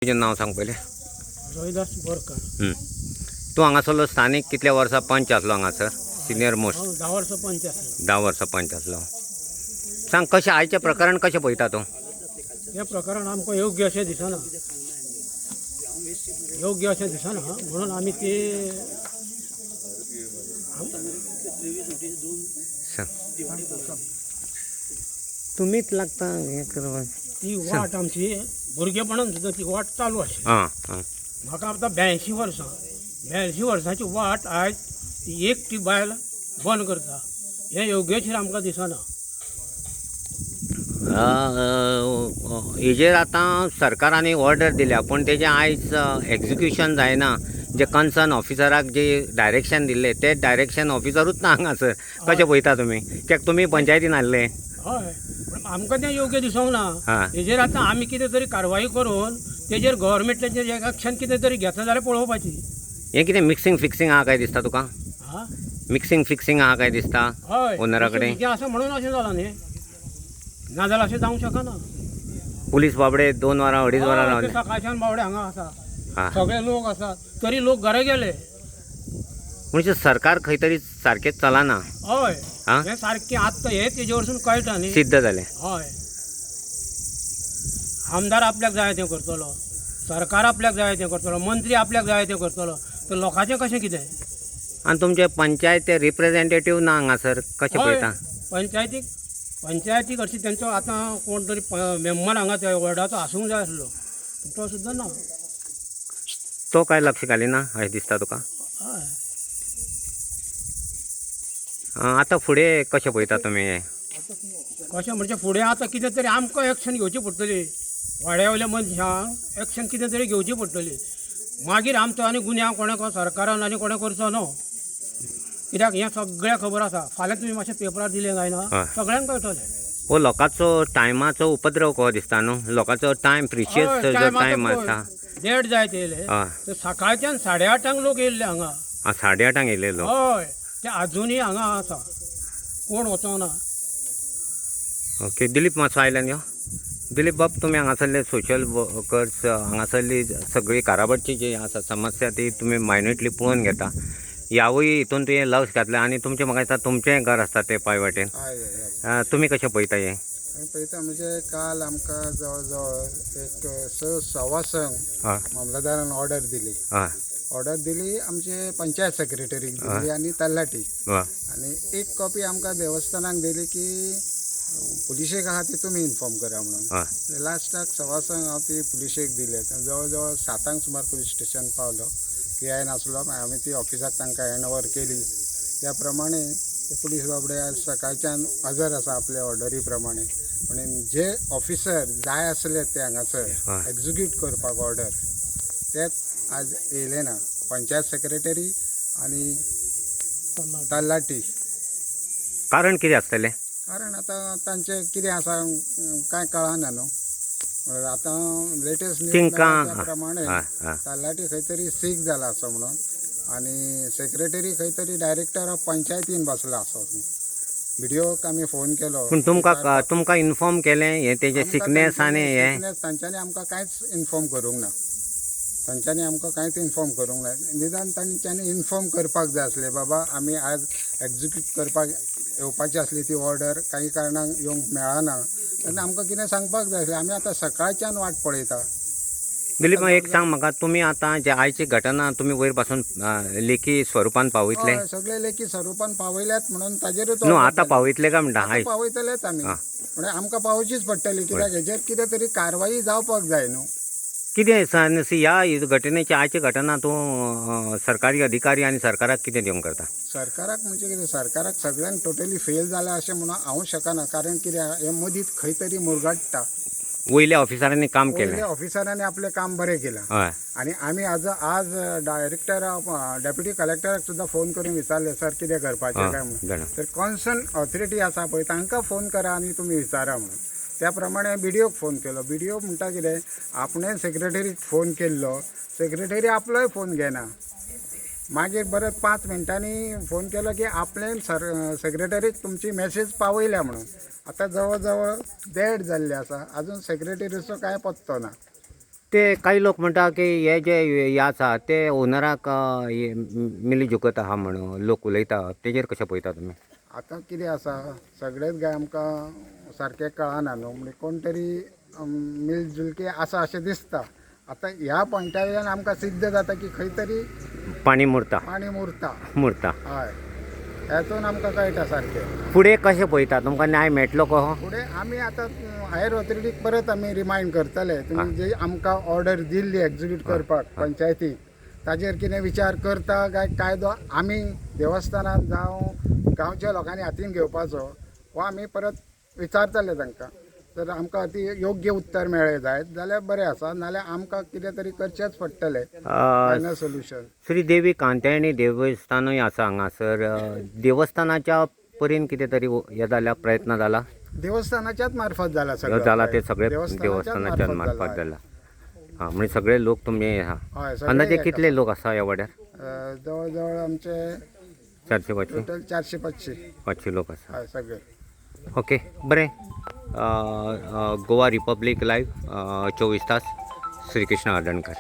तुझें नाव सांग पहिले. रोहिदास बोरकर. तू हांगासरलो स्थानिक कितल्या वर्सां पंच आसलो हांगासर सिनियर मोस्ट? 10 वर्सां पंच आसलो. 10 वर्सां पंच आसलो. सांग कशें आयचें प्रकरण कशें पळयता तूं? हे प्रकरण आमकां योग्य अशें दिसना. योग्य अशें दिसना म्हणून आमी ते तुमीच लागता हें करपाक. ती वाट आमची भुरगेपणान सुद्दां ती वाट चालू आशिल्ली. हां म्हाका आतां 82 वर्सांची वाट आयज ती एकटी बायल बंद करता. हें योग्यशीर आमकां दिसना. हेजेर आतां सरकारान ऑर्डर दिल्या पूण तेजें आयज एक्झिक्युशन जायना. जे कन्सर्न ऑफिसराक जे डायरेक्शन दिल्लें ते डायरेक्शन ऑफिसरूच ना हांगासर. कशें पळयता तुमी? कित्याक तुमी पंचायतीन आसले. हय पण आमकां तें योग्य दिसूंक ना. हां. हेजेर आतां आमी कितें तरी कारवाई करून तेजेर गव्हर्मेंटाचेर एक्शन कितें तरी घेतलें जाल्यार पळोवपाची. हें कितें मिक्सिंग फिक्सिंग आहा काय दिसता तुका? हां मिक्सिंग फिक्सिंग आहा काय दिसता हय ओनरा कडेन? कितें आसा म्हणून अशें जालां न्ही. नाजाल्यार अशें जावंक शकना. पुलीस बाबडे 2 वरां 2.5 वरां हय, रावले. ते सकाळच्यान बावडे हांगा आसा. हां. सगळे लोक आसात तरी लोक घरा गेले. म्हणजे सरकार खंय तरी सारकें चलना. हय हां? हें सारकें आत्तां हें तेजे वरसून कळटा न्ही. सिद्ध जालें. हय आमदार आपल्याक जाय तें करतलो, सरकार आपल्याक जाय तें करतलो, मंत्री आपल्याक जाय तें करतलो, तर लोकांचें कशें कितें? आनी तुमचे पंचायत रिप्रेझेंटेटीव ना हांगासर कशें हय पळयता? पंचायतीक हरशीं तेंचो आतां कोण तरी मेंबर हांगा त्या वॉर्डाचो आसूंक जाय आसलो पूण तो सुद्दां ना. तो काय लक्ष घालिना अशें दिसता तुका? हय आतां फुडें कशें पळयता तुमी हें? कशें म्हणजे फुडें आतां कितें तरी आमकां एक्शन घेवची पडटली. वाड्या वयल्या मनशांक एक्शन कितें तरी घेवची पडटली. मागीर आमचो आनी गुन्यांव कोणें सरकारान आनी कोणें करचो न्हू. कित्याक हें सगळ्यांक खबर आसा. फाल्यां तुमी मातशें पेपरार दिलें काय ना हय. सगळ्यांक कळटलें. हो लोकांचो टायमाचो उपद्रव कहो दिसता न्हू. लोकांचो टायम प्रिशियस जो टायम आसा. देड जाय येयले हय. तर सकाळच्यान 8:30 लोक येयल्ले हांगा. 8:30 येयलेलो. हय ते आजुनी हांगा आसा कोण वचोना. ओके. दिलीप मातसो आयल्यान यो. दिलीप बाब, तुमी हांगासरले सोशल वर्कर्स हांगासरली सगळी काराबारची जी आसा समस्या ती तुमी मायन्युटली पळोवन घेता. ह्यावूय हितून तुवें लक्ष घातलें आनी तुमचें म्हाका दिसता तुमचें घर आसता ते पांय वाटेन. तुमी कशें पळयता हें? पळयता म्हणजे काल आमकां जवळ जवळ एक 6 संघ हय मामलेदारान ऑर्डर दिली. हय ऑर्डर दिली आमचे पंचायत सेक्रेटरीक दिली आनी तलाटीक. हय आनी एक कॉपी आमकां देवस्थानाक दिली की पुलिशेक आहा ती तुमी इन्फॉर्म करा म्हणून. हय लास्टाक 6 संघ हांव ती पुलिशेक दिले. जवळ जवळ 7 सुमार पुलीस स्टेशन पावलो. PI नासलो आमी ती ऑफिसाक तांकां हँड ओवर केली. त्या प्रमाणे ते पुलीस बाबडे आज सकाळच्यान हजर आसा आपल्या ऑर्डरी प्रमाणे. पूण जे ऑफिसर जाय आसले ते हांगासर एक्झिक्यूट करपाक ऑर्डर तेच आज येयले ना. पंचायत सेक्रेटरी आनी तलाटी. कारण कितें आसतलें? कारण आतां तांचें कितें आसा कांय कळना न्हू. आतां लेटेस्ट न्यूज तिंका त्या प्रमाणे तलाटी खंय तरी सीक जाला असो म्हणून आनी सेक्रेटरी खंय तरी डायरेक्टर ऑफ पंचायतीन बसला असो. व्हिडिओक आमी फोन केलो. पूण तुमकां इन्फॉर्म केलें हें तेजें सिकनेस आनी हें? तांच्यांनी आमकां कांयच इन्फॉर्म करूंक ना. तांच्यांनी आमकां कांयच इन्फॉर्म करूंक ना. निदान तांच्यांनी इन्फॉर्म करपाक जाय आसलें बाबा आमी आज एक्झिक्यूट करपाक येवपाची आसली ती ऑर्डर काही कारणान येवंक मेळना आनी आमकां कितें सांगपाक जाय आसलें. आमी आतां सकाळच्यान वाट पळयता. दिलीप, एक सांग म्हाका, तुमी आतां जे आयची घटना तुमी वयर पासून लेखी स्वरुपान पावयतले? हय, सगळे लेखी स्वरुपान पावयल्यात म्हणून ताजेरूच न्हू आतां पावयतले काय म्हणटा? आतां पावयतलेच आमी. म्हणजे आमकां पावोवचीच पडटली कित्याक हेजेर कितें तरी कारवाई जावपाक जाय न्हू. कितें ह्या घटनेची आयची घटना तूं सरकारी अधिकारी आनी सरकाराक कितें दिवंक करता? सरकाराक म्हणजे कितें, सरकाराक सगळ्यांक टोटली फेल जाला अशें म्हणून हांव शकना. कारण कितें हे मदींच खंय तरी मुरगाडटा. वयल्या ऑफिसरांनी काम केलें. ऑफिसरांनी आपलें काम बरें केलां. हय आनी आमी आज डायरेक्टर डेप्युटी कलेक्टराक सुद्दां फोन करून विचारले सर कितें करपाचें काय म्हणून. तर कॉन्सर्न ऑथॉरिटी आसा पळय तांकां फोन करा आनी तुमी विचारा म्हणून. त्या प्रमाणे BDOक फोन केलो. BDO म्हणटा कितें, आपणें सेक्रेटरीक फोन केल्लो, सेक्रेटरी आपलोय फोन घेना. मागीर परत 5 मिनटांनी फोन केलो की आपले सेक्रेटरीक तुमची मेसेज पावयल्या म्हणून. आतां जवळ जवळ 1:30 जाल्ले आसा अजून सेक्रेटरीचो कांय पत्तो ना. ते काही लोक म्हणटा की हे जे हे आसा ते ओनराक मिली जुगत आहा म्हणून लोक उलयता तेजेर कशें पळयता तुमी? आतां कितें आसा सगळेच गाय आमकां सारकें कळना न्हू म्हणजे कोण तरी मिलजुलकी आसा अशें दिसता. आतां ह्या पॉयंटा वयल्यान आमकां सिद्ध जाता की खंय तरी पाणी मुरता पाणी मुरता. मुरता हय हेतून आमकां कळटा सारकें. फुडें कशें पळयता तुमकां न्याय मेळटलो कसो? फुडें आमी आतां हायर ऑथॉरिटीक परत आमी रिमायंड करतले तुमी जी आमकां ऑर्डर दिल्ली एक्झिक्यूट करपाक पंचायतीक ताजेर कितें विचार करता काय कायदो आमी देवस्थानांत जावं गांवच्या लोकांनी हातीन घेवपाचो हो आमी परत विचारतले तांकां. जर आमकां ती योग्य उत्तर मेळ्ळें जायत जाल्यार बरें आसा, नाल्यार आमकां कितें तरी करचेंच पडटलें फायनल सोल्युशन. श्री देवी कांतेणी देवस्थानूय आसा हांगासर. देवस्थानाच्या परीन कितें तरी हे जाल्या प्रयत्न जाला? देवस्थानाच्याच मार्फत जाला ह्यो सगळं. जाला ते सगळे देवस्थानाच्याच देवस्थानाच्या मार्फत हय. जाला. हां म्हणजे सगळे लोक तुमी आहा. हय सगळे अंदाजे एक कितले लोक आसा ह्या वाड्यार? जवळ जवळ आमचे 400-500 टोटल 400-500 लोक आसा. हय सगळे. ओके बरें. गोवा रिपब्लीक लायव्ह 24 तास श्री कृष्ण हर्डणकर.